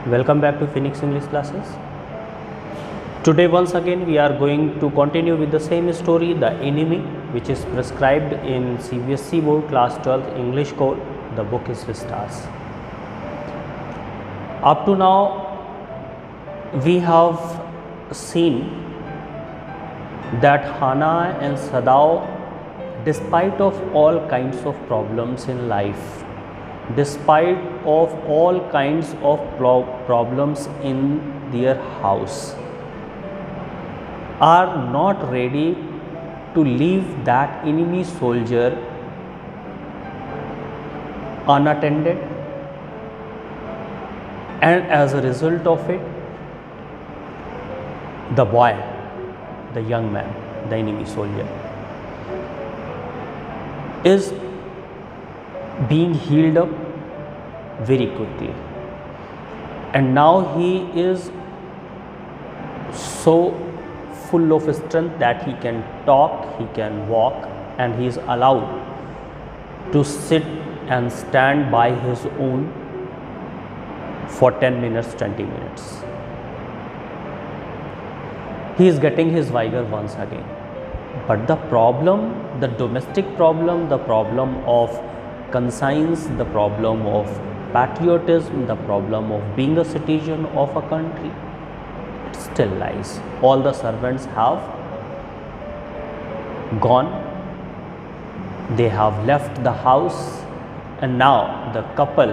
Welcome back to Phoenix English classes. Today once again we are going to continue with the same story, The Enemy, which is prescribed in CBSE board class 12 English code. The book is Stars. Up to now we have seen that Hana and Sadao, despite of all kinds of problems in life, despite of all kinds of problems in their house, are not ready to leave that enemy soldier unattended, and as a result of it, the boy, the young man, the enemy soldier, is being healed up very quickly, and now he is so full of strength that he can talk, he can walk, and he is allowed to sit and stand by his own for 10 minutes, 20 minutes. He is getting his vigor once again. But the problem, the domestic problem, the problem of conscience, the problem of patriotism, the problem of being a citizen of a country, it still lies. All the servants have gone, they have left the house, and now the couple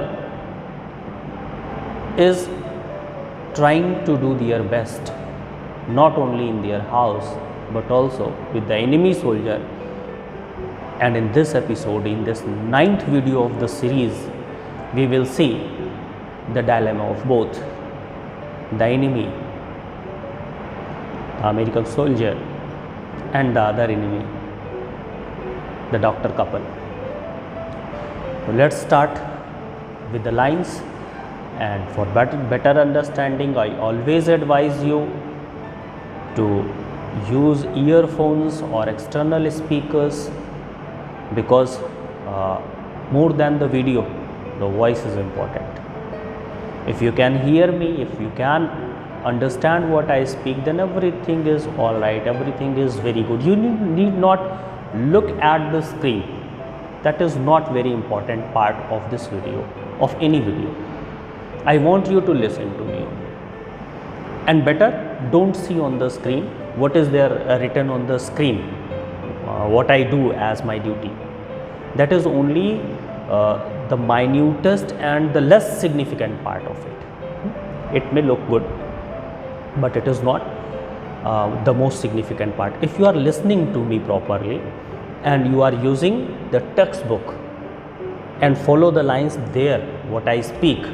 is trying to do their best, not only in their house but also with the enemy soldier. And in this episode, in this 9th video of the series, we will see the dilemma of both the enemy, the American soldier, and the other enemy, the doctor couple. So let's start with the lines, and for better understanding, I always advise you to use earphones or external speakers, because more than the video, the voice is important. If you can hear me, if you can understand what I speak, then everything is all right, everything is very good. You need not look at the screen. That is not very important part of this video, of any video. I want you to listen to me, and better don't see on the screen what is there written on the screen, what I do as my duty. That is only the minutest and the less significant part of it. It may look good, but it is not the most significant part. If you are listening to me properly and you are using the textbook and follow the lines there, what I speak,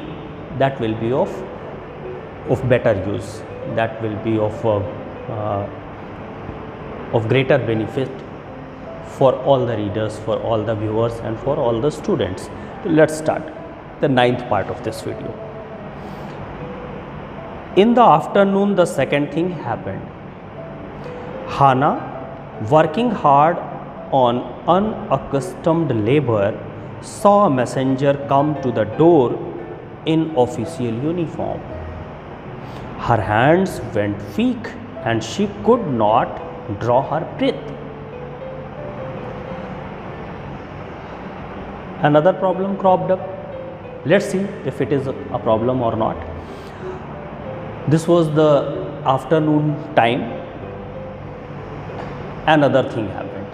that will be of better use, that will be of greater benefit for all the readers, for all the viewers, and for all the students. Let's start the 9th part of this video. In the afternoon, the second thing happened. Hana, working hard on unaccustomed labor, saw a messenger come to the door in official uniform. Her hands went weak and she could not draw her breath. Another problem cropped up. Let's see if it is a problem or not. This was the afternoon time. Another thing happened.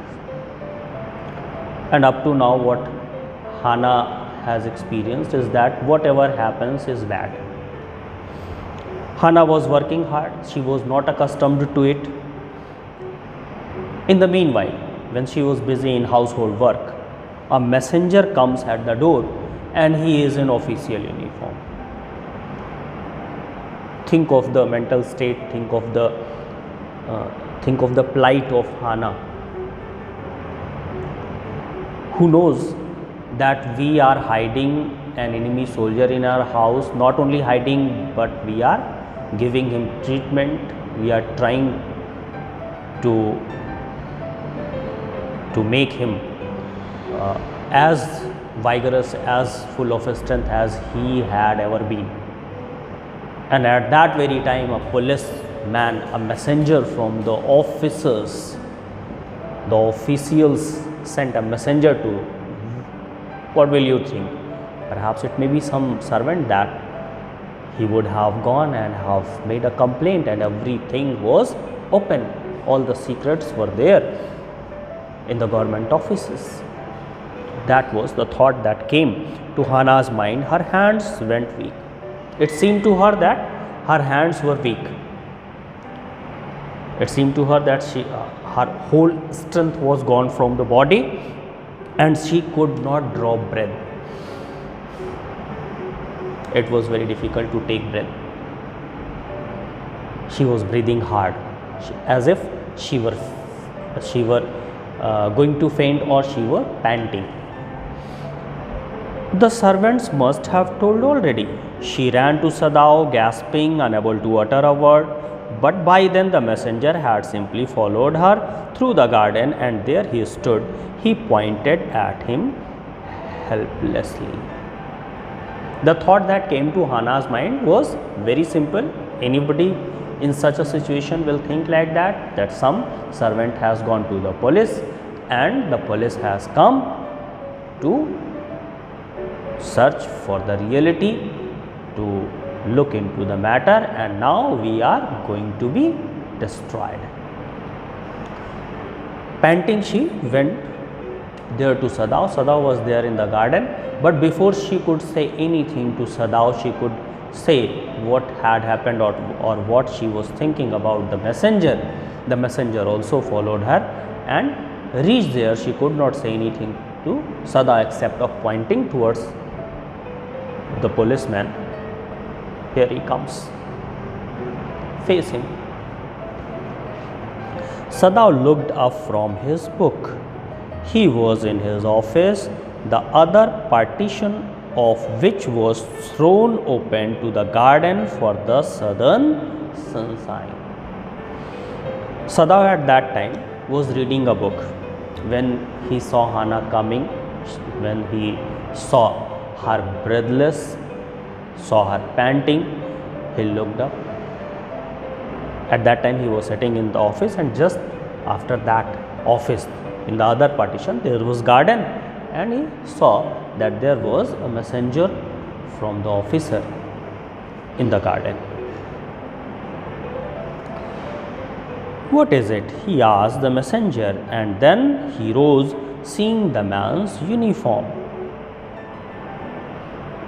And up to now, what Hana has experienced is that whatever happens is bad. Hana was working hard. She was not accustomed to it. In the meanwhile, when she was busy in household work, a messenger comes at the door and he is in official uniform. Think of the mental state, think of the plight of Hana, who knows that we are hiding an enemy soldier in our house. Not only hiding, but we are giving him treatment. We are trying to make him as vigorous, as full of strength as he had ever been. And at that very time, a policeman, a messenger from the officers, the officials sent a messenger to, what will you think? Perhaps it may be some servant that he would have gone and have made a complaint, and everything was open. All the secrets were there in the government offices. That was the thought that came to Hannah's mind. Her hands went weak. It seemed to her that her hands were weak. It seemed to her that her whole strength was gone from the body and she could not draw breath. It was very difficult to take breath. She was breathing hard, as if she were going to faint or she were panting. The servants must have told already. She ran to Sadao, gasping, unable to utter a word. But by then the messenger had simply followed her through the garden, and there he stood. He pointed at him helplessly. The thought that came to Hannah's mind was very simple. Anybody in such a situation will think like that some servant has gone to the police and the police has come to search for the reality, to look into the matter, and now we are going to be destroyed. Panting, she went there to Sadao. Sadao was there in the garden, but before she could say anything to Sadao, she could say what had happened or what she was thinking about the messenger. The messenger also followed her and reached there. She could not say anything to Sadao except of pointing towards the policeman. Here he comes. Face him. Sadao looked up from his book. He was in his office, the other partition of which was thrown open to the garden for the southern sunshine. Sadao at that time was reading a book. When he saw Hannah coming, when he saw her breathless, saw her panting, he looked up. At that time he was sitting in the office, and just after that office, in the other partition, there was garden, and he saw that there was a messenger from the officer in the garden. What is it? He asked the messenger, and then he rose, seeing the man's uniform.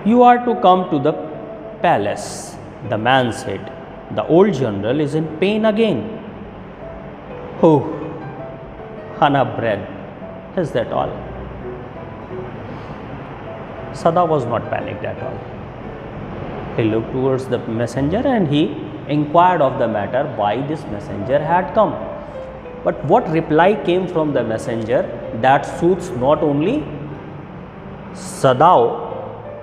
You are to come to the palace, the man said. The old general is in pain again. Oh, Hannah breathed. Is that all? Sadao was not panicked at all. He looked towards the messenger and he inquired of the matter why this messenger had come. But what reply came from the messenger that suits not only Sadao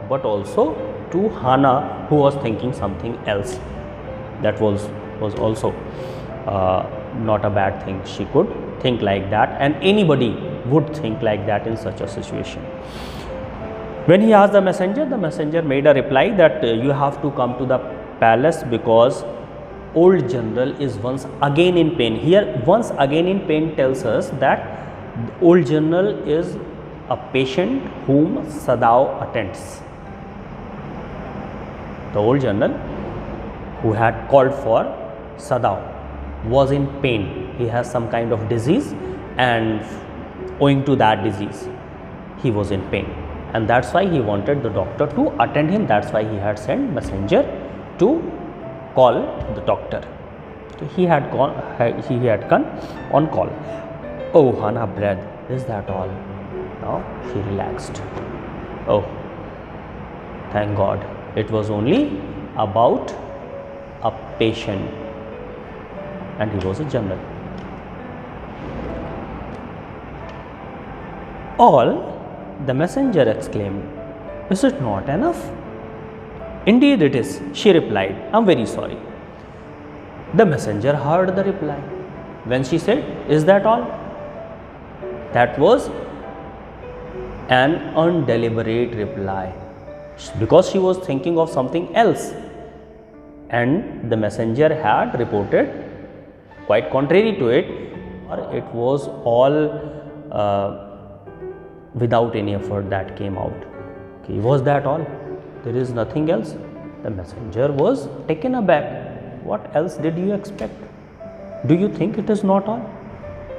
but also to Hannah, who was thinking something else. That was also not a bad thing. She could think like that, and anybody would think like that in such a situation. When he asked the messenger made a reply that you have to come to the palace because old general is once again in pain. Here, once again in pain tells us that the old general is a patient whom Sadao attends. The old general who had called for Sadao was in pain. He has some kind of disease, and owing to that disease, he was in pain. And that's why he wanted the doctor to attend him. That's why he had sent messenger to call the doctor. So he had come on call. Oh, Hannah breathed. Is that all? Now she relaxed. Oh, thank God. It was only about a patient, and he was a general. All? The messenger exclaimed. Is it not enough? Indeed it is, she replied. I am very sorry. The messenger heard the reply. When she said, is that all? That was an undeliberate reply, because she was thinking of something else. and the messenger had reported quite contrary to it, or it was all without any effort that came out. Okay, was that all? There is nothing else? The messenger was taken aback. What else did you expect? Do you think it is not all?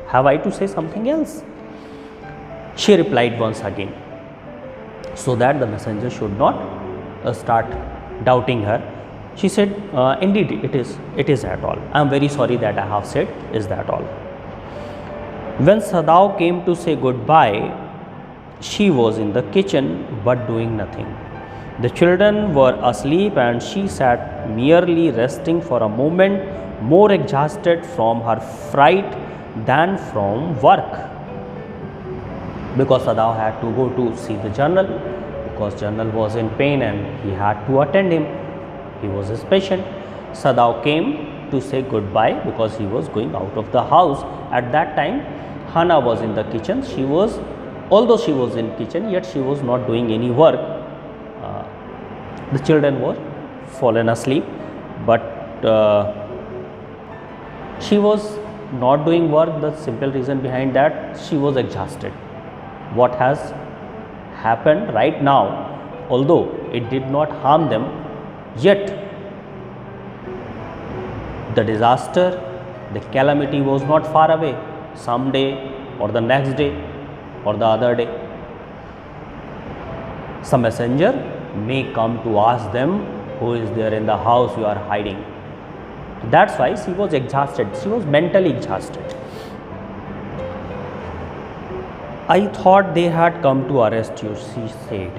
Have I to say something else? She replied once again, so that the messenger should not start doubting her. She said, indeed it is at all. I am very sorry that I have said is that all. When Sadao came to say goodbye, she was in the kitchen but doing nothing. The children were asleep and she sat merely resting for a moment, more exhausted from her fright than from work. Because Sadao had to go to see the general, because general was in pain and he had to attend him. He was his patient. Sadao came to say goodbye because he was going out of the house. At that time, Hana was in the kitchen. Although she was in kitchen, yet she was not doing any work. The children were fallen asleep, but she was not doing work. The simple reason behind that, she was exhausted. What has happened right now, although it did not harm them, yet the disaster, the calamity was not far away, someday or the next day or the other day. Some messenger may come to ask them, who is there in the house you are hiding? That's why she was exhausted. She was mentally exhausted. I thought they had come to arrest you, she said.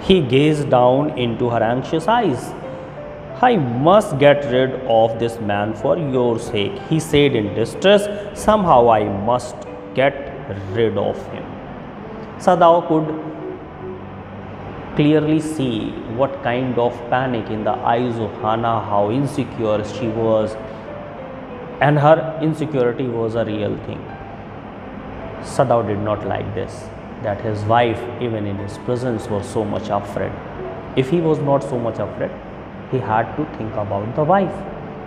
He gazed down into her anxious eyes. I must get rid of this man for your sake, he said in distress. Somehow I must get rid of him. Sadao could clearly see what kind of panic in the eyes of Hana, how insecure she was, and her insecurity was a real thing. Sadao did not like this, that his wife, even in his presence, was so much afraid. If he was not so much afraid, he had to think about the wife.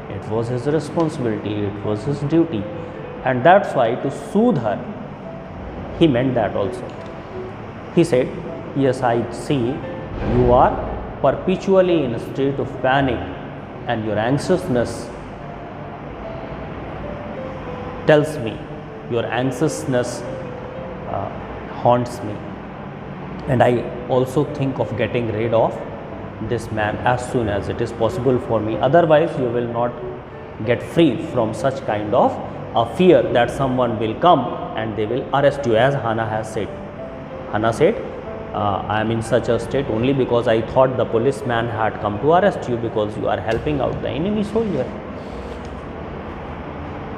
It was his responsibility, it was his duty, and that's why, to soothe her, he meant that also. He said, yes, I see you are perpetually in a state of panic and your anxiousness tells me, your anxiousness haunts me, and I also think of getting rid of this man as soon as it is possible for me. Otherwise you will not get free from such kind of a fear that someone will come and they will arrest you, as Hana has said. Hana said, I am in such a state only because I thought the policeman had come to arrest you because you are helping out the enemy soldier.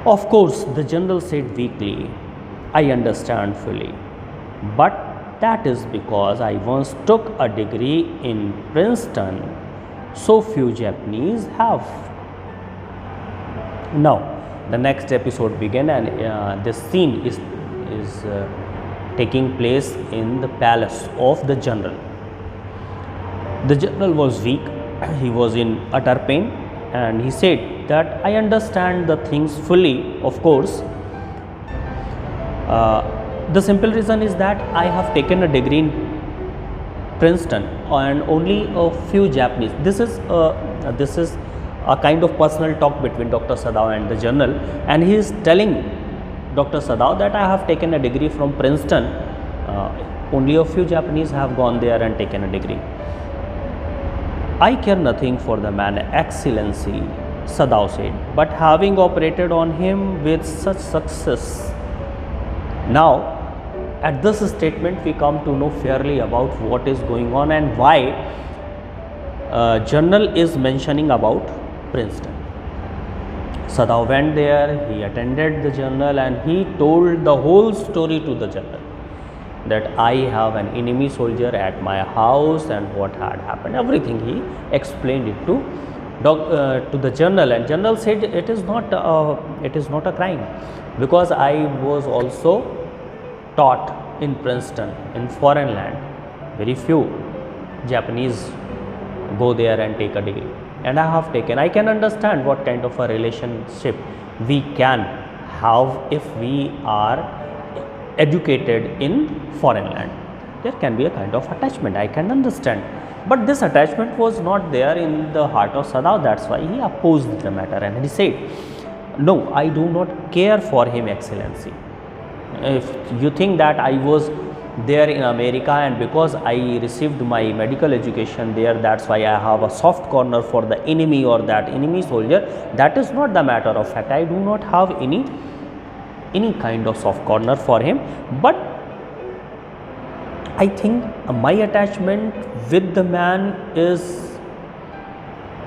Of course, the general said weakly, I understand fully, but that is because I once took a degree in Princeton. So few Japanese have. Now, the next episode began, and this scene is taking place in the palace of the general. The general was weak, he was in utter pain, and he said that I understand the things fully, of course. The simple reason is that I have taken a degree in Princeton and only a few Japanese. This is a kind of personal talk between Dr. Sadao and the general, and he is telling Dr. Sadao that I have taken a degree from Princeton. Only a few Japanese have gone there and taken a degree. I care nothing for the man, Excellency, Sadao said, but having operated on him with such success. Now, at this statement, we come to know fairly about what is going on and why General is mentioning about Princeton. Sadao went there, he attended the general, and he told the whole story to the general, that I have an enemy soldier at my house and what had happened. Everything he explained it to the general, and general said it is not a crime, because I was also taught in Princeton, in foreign land. Very few Japanese go there and take a degree. and I have taken. I can understand what kind of a relationship we can have if we are educated in foreign land. There can be a kind of attachment, I can understand. But this attachment was not there in the heart of Sadao. That's why he opposed the matter and he said, no, I do not care for him, Excellency. If you think that I was there in America and because I received my medical education there, that's why I have a soft corner for the enemy or that enemy soldier, that is not the matter of fact. I do not have any kind of soft corner for him, but I think my attachment with the man is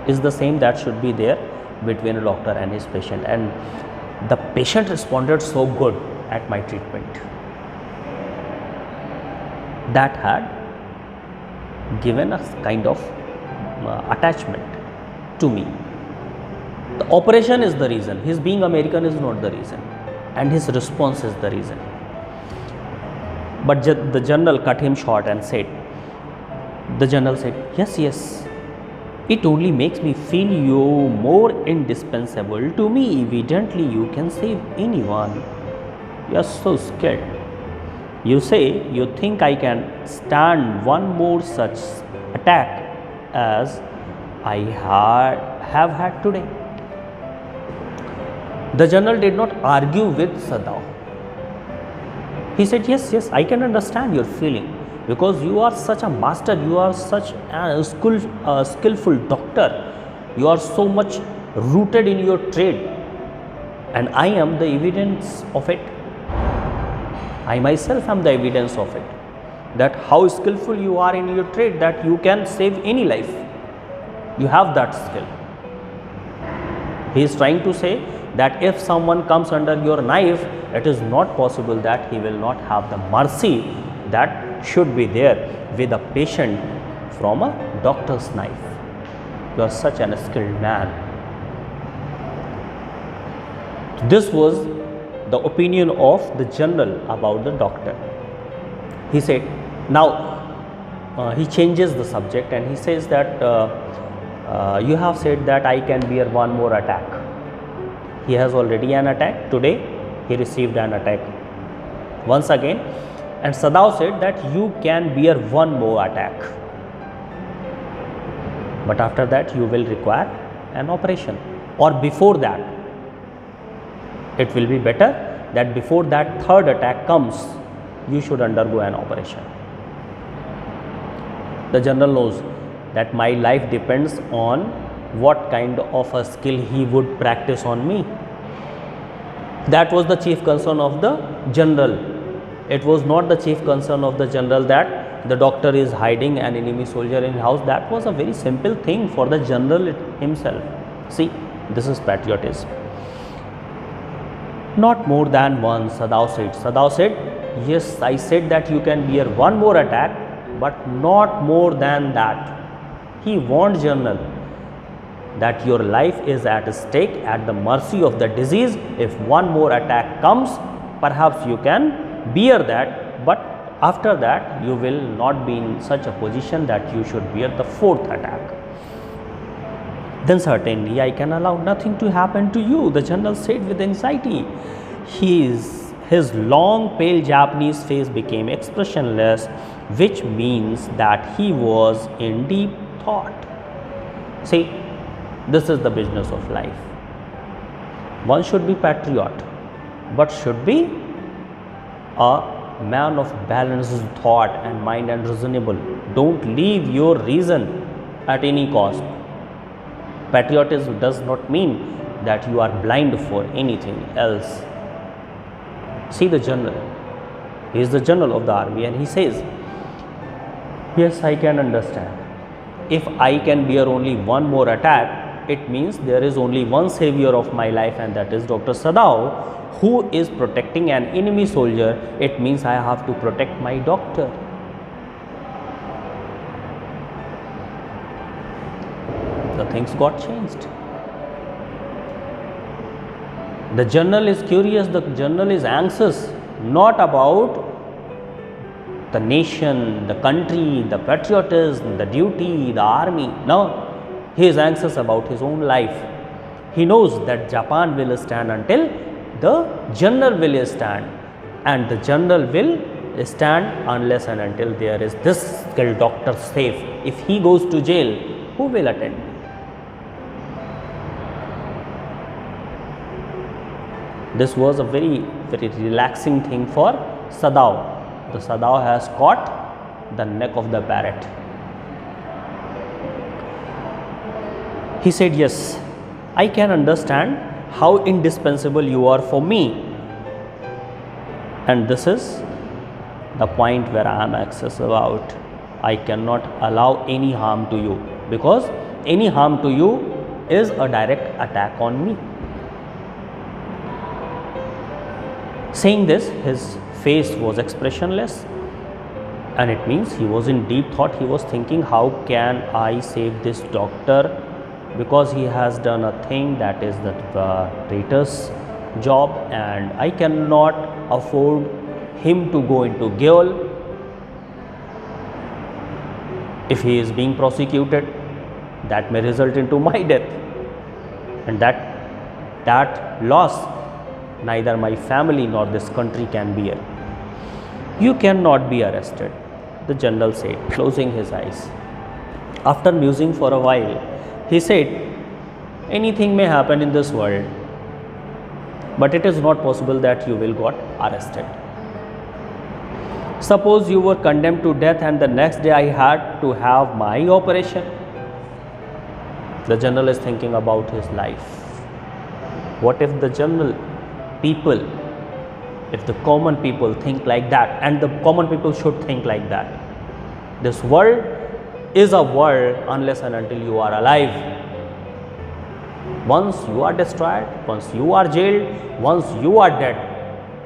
the same that should be there between a doctor and his patient. And the patient responded so good at my treatment, that had given a kind of attachment to me. The operation is the reason, his being American is not the reason, and his response is the reason. But the general cut him short and said, the general said, yes, it only makes me feel you more indispensable to me. Evidently you can save anyone. You are so scared. You say you think I can stand one more such attack as I have had today. The general did not argue with Sadao. He said, yes, I can understand your feeling, because you are such a master, you are such a skillful doctor, you are so much rooted in your trade, and I am the evidence of it. I myself am the evidence of it, that how skillful you are in your trade, that you can save any life. You have that skill. He is trying to say that if someone comes under your knife, it is not possible that he will not have the mercy that should be there with a patient from a doctor's knife. You are such a skilled man. This was the opinion of the general about the doctor. He said, now he changes the subject and he says that you have said that I can bear one more attack. He has already an attack. Today he received an attack once again, and Sadao said that you can bear one more attack, but after that you will require an operation, or before that it will be better that before that third attack comes you should undergo an operation. The general knows that my life depends on what kind of a skill he would practice on me. That was the chief concern of the general. It was not the chief concern of the general that the doctor is hiding an enemy soldier in house. That was a very simple thing for the general himself. See, this is patriotism. Not more than one, Sadao said. Sadao said, yes, I said that you can bear one more attack, but not more than that. He warned general that your life is at stake, at the mercy of the disease. If one more attack comes, perhaps you can bear that, but after that you will not be in such a position that you should bear the fourth attack. Then certainly I can allow nothing to happen to you, the general said with anxiety. His long pale Japanese face became expressionless, which means that he was in deep thought. See, this is the business of life. One should be patriot, but should be a man of balanced thought and mind and reasonable. Don't leave your reason at any cost. Patriotism does not mean that you are blind for anything else. See the general. He is the general of the army and he says, yes, I can understand. If I can bear only one more attack, it means there is only one savior of my life, and that is Dr. Sadao, who is protecting an enemy soldier. It means I have to protect my doctor. The things got changed. The general is curious, the general is anxious, not about the nation, the country, the patriotism, the duty, the army. No, He is anxious about his own life. He knows that Japan will stand until the general will stand, and the general will stand unless and until there is this skilled doctor safe. If he goes to jail, who will attend? This was a very relaxing thing for Sadao. The Sadao has caught the neck of the parrot. He said, yes, I can understand how indispensable you are for me, and this is the point where I am anxious about. I cannot allow any harm to you, because any harm to you is a direct attack on me. Saying this, his face was expressionless, and it means he was in deep thought. He was thinking, how can I save this doctor, because he has done a thing that is the traitor's job, and I cannot afford him to go into jail. If he is being prosecuted, that may result into my death, and that loss neither my family nor this country can bear. You cannot be arrested, the general said, closing his eyes. After musing for a while, he said, anything may happen in this world, but it is not possible that you will got arrested. Suppose you were condemned to death and the next day I had to have my operation. The general is thinking about his life. What if the general people, if the common people think like that, and the common people should think like that. This world is a world unless and until you are alive. Once you are destroyed, once you are jailed, once you are dead,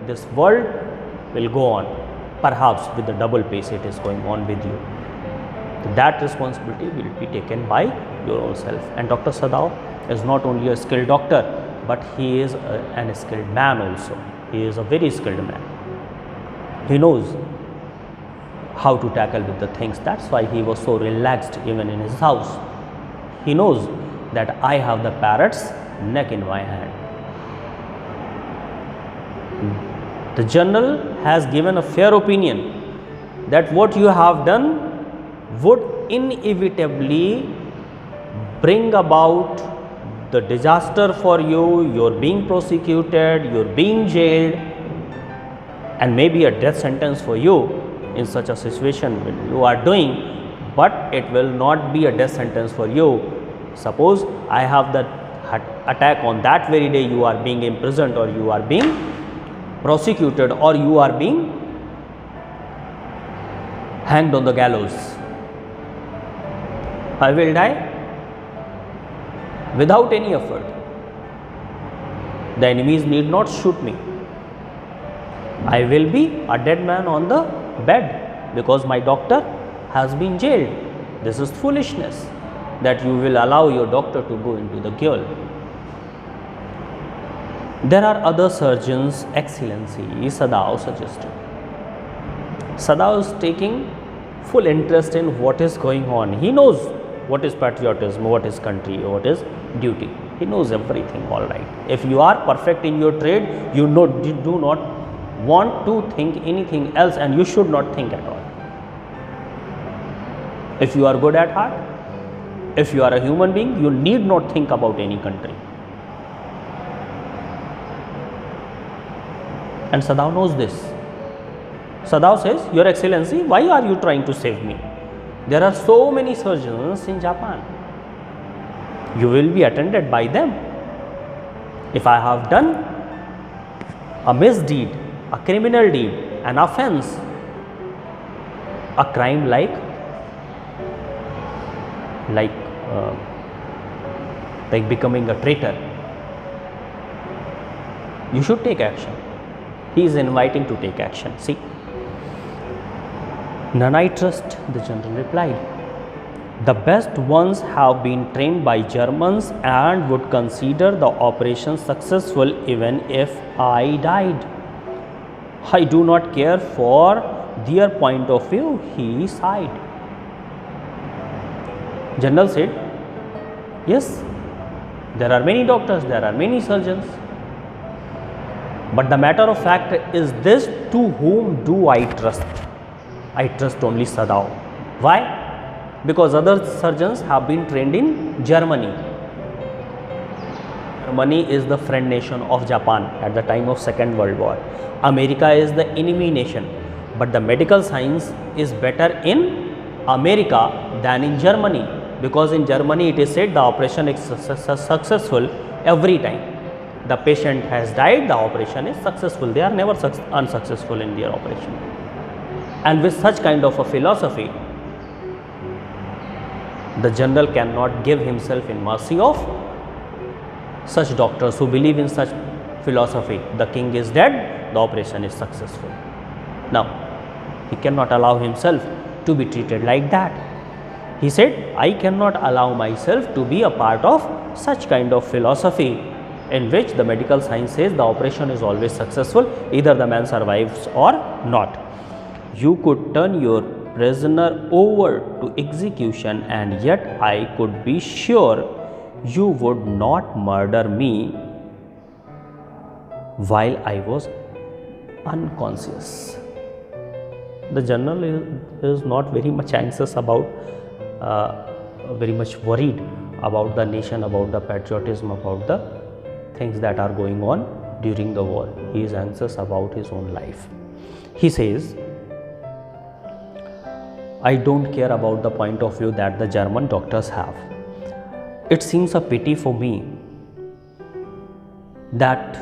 this world will go on, perhaps with the double pace it is going on with you. That responsibility will be taken by your own self. And Dr. Sadao is not only a skilled doctor, but he is an skilled man also. He is a very skilled man. He knows how to tackle with the things. That's why he was so relaxed even in his house. He knows that I have the parrot's neck in my hand. The general has given a fair opinion that what you have done would inevitably bring about the disaster for you. You're being prosecuted, you're being jailed, and maybe a death sentence for you in such a situation when you are doing, but it will not be a death sentence for you. Suppose I have the attack on that very day, you are being imprisoned, or you are being prosecuted, or you are being hanged on the gallows. I will die without any effort. The enemies need not shoot me. I will be a dead man on the bed because my doctor has been jailed. This is foolishness that you will allow your doctor to go into the jail. There are other surgeons, Excellency, Sadao suggested. Sadao is taking full interest in what is going on. He knows what is patriotism, what is country, what is duty. He knows everything all right. If you are perfect in your trade, you do not want to think anything else, and you should not think at all. If you are good at heart, if you are a human being, you need not think about any country. And Sadao knows this. Sadao says, Your Excellency, why are you trying to save me? There are so many surgeons in Japan. You will be attended by them. If I have done a misdeed, a criminal deed, an offense, a crime like becoming a traitor, you should take action. He is inviting to take action. See, none I trust, the general replied. The best ones have been trained by Germans and would consider the operation successful even if I died. I do not care for their point of view, he sighed. General said, Yes, there are many doctors, there are many surgeons. But the matter of fact is this, to whom do I trust? I trust only Sadao. Why? Because other surgeons have been trained in Germany. Germany is the friend nation of Japan at the time of Second World War. America is the enemy nation. But the medical science is better in America than in Germany, because in Germany it is said the operation is successful every time. The patient has died, the operation is successful. They are never unsuccessful in their operation. And with such kind of a philosophy, the general cannot give himself in mercy of such doctors who believe in such philosophy. The king is dead, the operation is successful. Now, he cannot allow himself to be treated like that. He said, I cannot allow myself to be a part of such kind of philosophy in which the medical science says the operation is always successful, either the man survives or not. You could turn your prisoner over to execution, and yet I could be sure you would not murder me while I was unconscious. The general is not very much anxious about, very much worried about the nation, about the patriotism, about the things that are going on during the war. He is anxious about his own life. He says, I don't care about the point of view that the German doctors have. It seems a pity for me that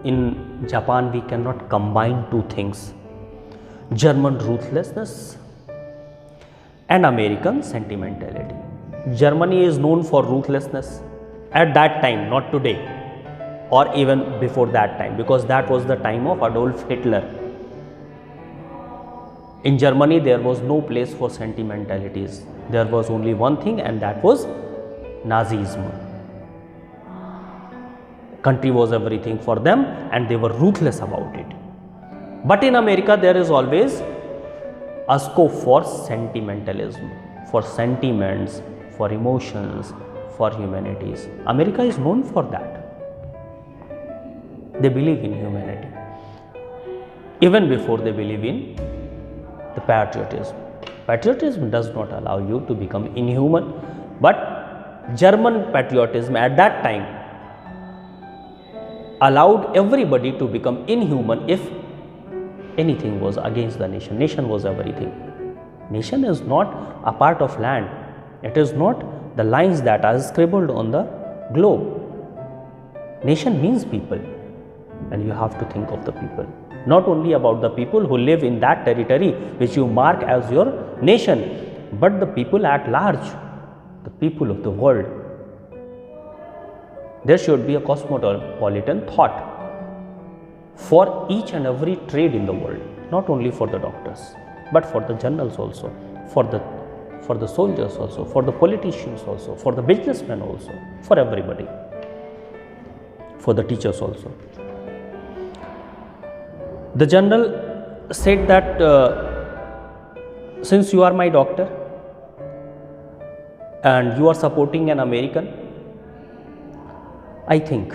in Japan we cannot combine two things: German ruthlessness and American sentimentality. Germany is known for ruthlessness at that time, not today or even before that time, because that was the time of Adolf Hitler. In Germany there was no place for sentimentalities. There was only one thing, and that was Nazism. Country was everything for them and they were ruthless about it. But in America there is always a scope for sentimentalism, for sentiments, for emotions, for humanities. America is known for that. They believe in humanity even before they believe in the patriotism. Patriotism does not allow you to become inhuman, but German patriotism at that time allowed everybody to become inhuman if anything was against the nation. Nation was everything. Nation is not a part of land. It is not the lines that are scribbled on the globe. Nation means people, and you have to think of the people. Not only about the people who live in that territory which you mark as your nation, but the people at large, the people of the world. There should be a cosmopolitan thought for each and every trade in the world, not only for the doctors, but for the generals also, for the soldiers also, for the politicians also, for the businessmen also, for everybody, for the teachers also. The general said that since you are my doctor and you are supporting an American, I think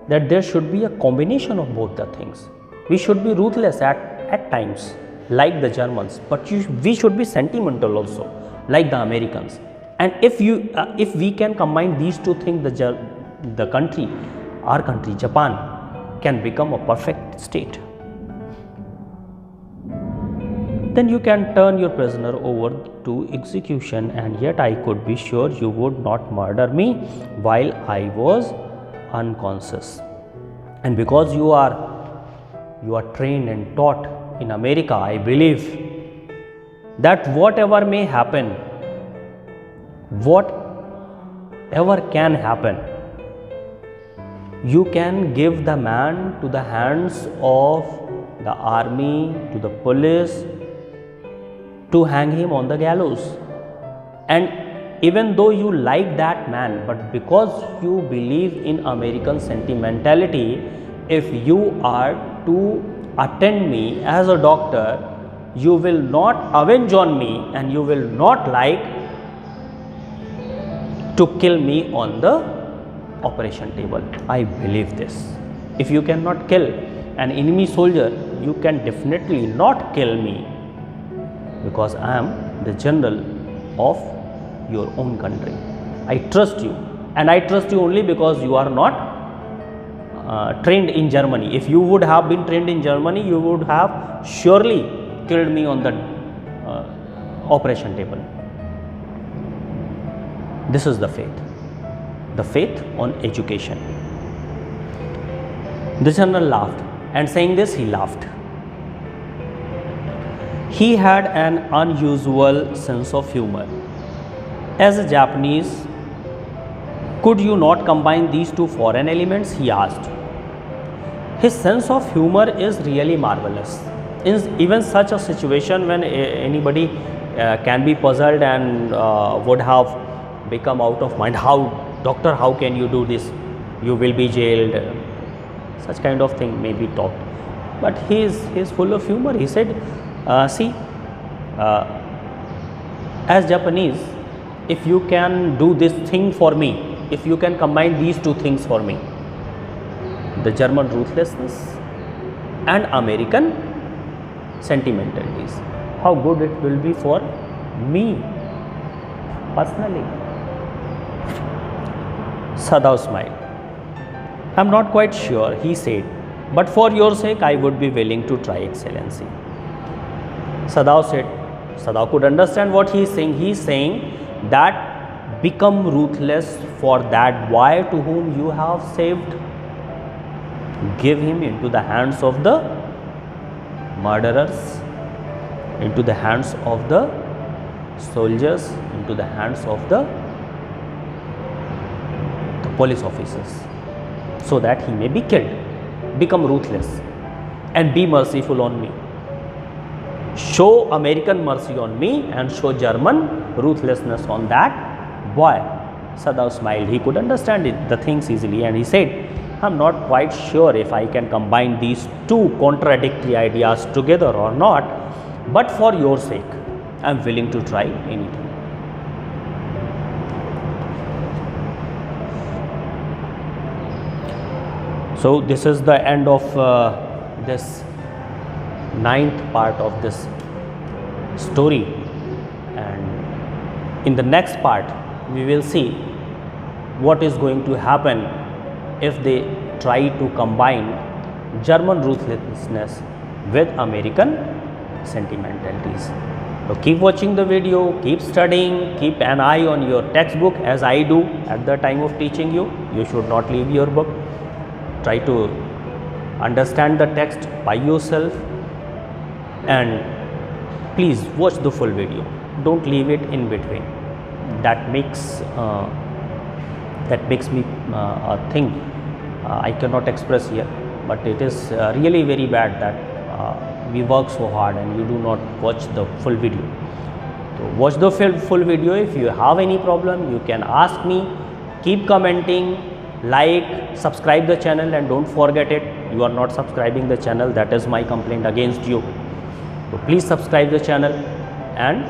that there should be a combination of both the things. We should be ruthless at times like the Germans, but we should be sentimental also like the Americans. And if we can combine these two things, the country, our country, Japan, can become a perfect state. Then you can turn your prisoner over to execution, and yet I could be sure you would not murder me while I was unconscious. And because you are trained and taught in America, I believe that whatever may happen, whatever can happen, you can give the man to the hands of the army, to the police, to hang him on the gallows. And even though you like that man, but because you believe in American sentimentality, if you are to attend me as a doctor, you will not avenge on me and you will not like to kill me on the operation table. I believe this. If you cannot kill an enemy soldier, you can definitely not kill me, because I am the general of your own country. I trust you, and I trust you only because you are not trained in Germany. If you would have been trained in Germany, you would have surely killed me on the operation table. This is the faith on education. The general laughed, and saying this, he laughed. He had an unusual sense of humor. As a Japanese, could you not combine these two foreign elements? He asked. His sense of humor is really marvelous. In even such a situation when anybody can be puzzled and would have become out of mind. How, doctor, how can you do this? You will be jailed. Such kind of thing may be talked. But he is full of humor. He said, see, as Japanese, if you can do this thing for me, if you can combine these two things for me, the German ruthlessness and American sentimentalities, how good it will be for me personally. Sadao smiled. I am not quite sure, he said, but for your sake I would be willing to try, Excellency. Sadao said, Sadao could understand what he is saying. He is saying that become ruthless for that boy to whom you have saved. Give him into the hands of the murderers, into the hands of the soldiers, into the hands of the police officers, so that he may be killed. Become ruthless and be merciful on me. Show American mercy on me and show German ruthlessness on that boy. Sadao smiled. He could understand the things easily, and he said, I am not quite sure if I can combine these two contradictory ideas together or not, but for your sake, I am willing to try anything. So this is the end of this 9th part of this story, and in the next part we will see what is going to happen if they try to combine German ruthlessness with American sentimentalities. So keep watching the video, keep studying, keep an eye on your textbook as I do at the time of teaching you. You should not leave your book. Try to understand the text by yourself, and please watch the full video. Don't leave it in between. That makes me a thing I cannot express here, but it is really very bad that we work so hard and you do not watch the full video. So watch the full video. If you have any problem, you can ask me. Keep commenting, like, subscribe the channel, and don't forget it. You are not subscribing the channel. That is my complaint against you. So please subscribe the channel and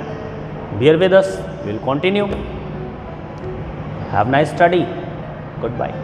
bear with us. We will continue. Have nice study. Goodbye.